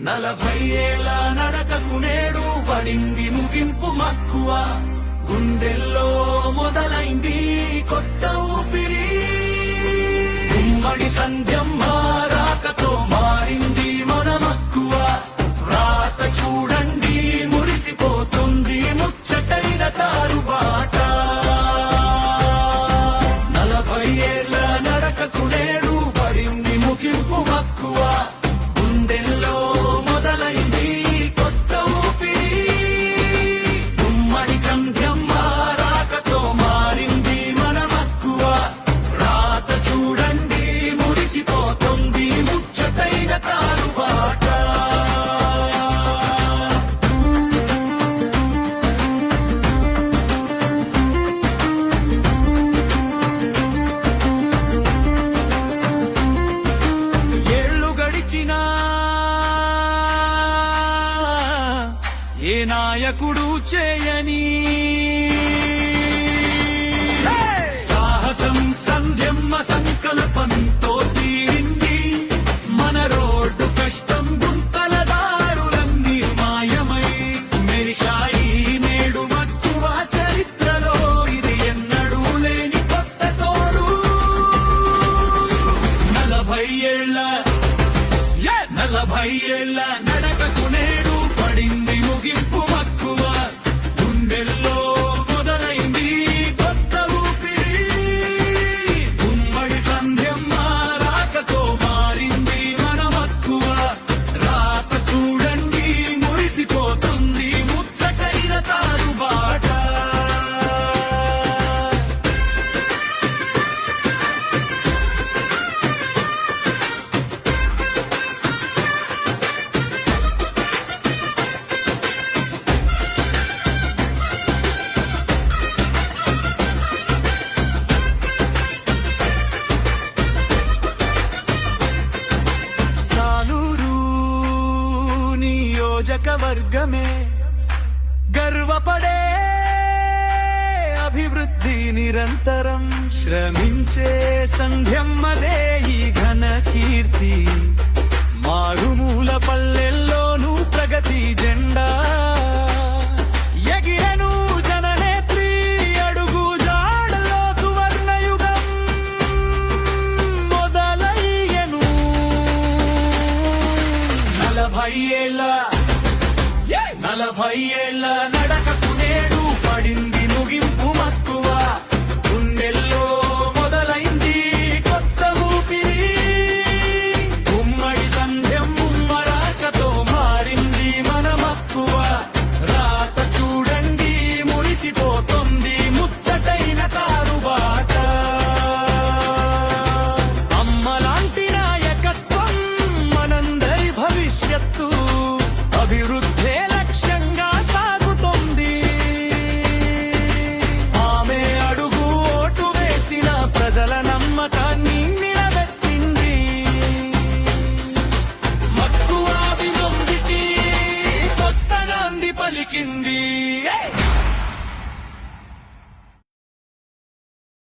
40 ఏళ్ల నడకకు నేడు పడింది ముగింపు మక్కువ, గుండెల్లో మొదలైంది కొత్త ఊపిరి. ఉమ్మడి సంధ్యమ్మ రాకతో మారింది మన మక్కువ, రాత చూడండి మురిసిపోతుంది ముచ్చటైన తారుబాట. 40 ఏళ్ల నడకకు నేడు పడింది ముగింపు మక్కువ, గుండెల్లో మొదలైంది కొత్త ఊపిరి. ఉమ్మడి సంధ్యమ్మ రాకతో మారింది మన మక్కువ, రాత చూడండి మురిసిపోతుంది ముచ్చటైన తారుబాట. ఏళ్ళు గడిచినా ఏ నాయకుడు చేయని సాహసం సంధ్యమ్మ సంకల్పంతో తీరింది మన రోడ్డు. కష్టం గుంతల దారులన్నీ మాయమై మెరిశాయి నేడు మక్కువ చరిత్రలో. ఇది ఎన్నడూ లేని కొత్త తోడు. 40 ఏళ్ల నడకకు నేడు పడింది ముగింపు మక్కువ, గుండెల్లో మొదలైంది కొత్త ఊపిరి. ఉమ్మడి సంధ్యమ్మ రాకతో మారింది మన మక్కువ, రాత చూడండి మురిసిపోతుంది ముచ్చటైన తారుబాట. సాలూరు నియోజకవర్గమే గర్వపడే అభివృద్ధి, నిరంతరం శ్రమించే సంధ్యమ్మదే ఈ ఘన కీర్తి. మారుమూల పల్లెల్లోనూ ప్రగతి జెండా ఎగిరెను జననేత్రి అడుగు జాడలో సువర్ణయుగం మొదలయ్యెను. 40 ఏళ్ల నడకకు నేడు పడింది ముగింపు మక్కువ, గుండెల్లో మొదలైంది కొత్త ఊపిరి. ఉమ్మడి సంధ్యమ్మ రాకతో మారింది మన మక్కువ, రాత చూడండి మురిసిపోతుంది ముచ్చటైన తారుబాట. అమ్మలాంటి నాయకత్వం మనందరి భవిష్యత్తు, అభివృద్ధే లక్ష్యంగా సాగుతోంది. ఆమె అడుగు ఓటు వేసిన ప్రజల నమ్మకాన్ని నిలబెట్టింది. మక్కువ వినొందికి కొత్త నాంది పలికింది.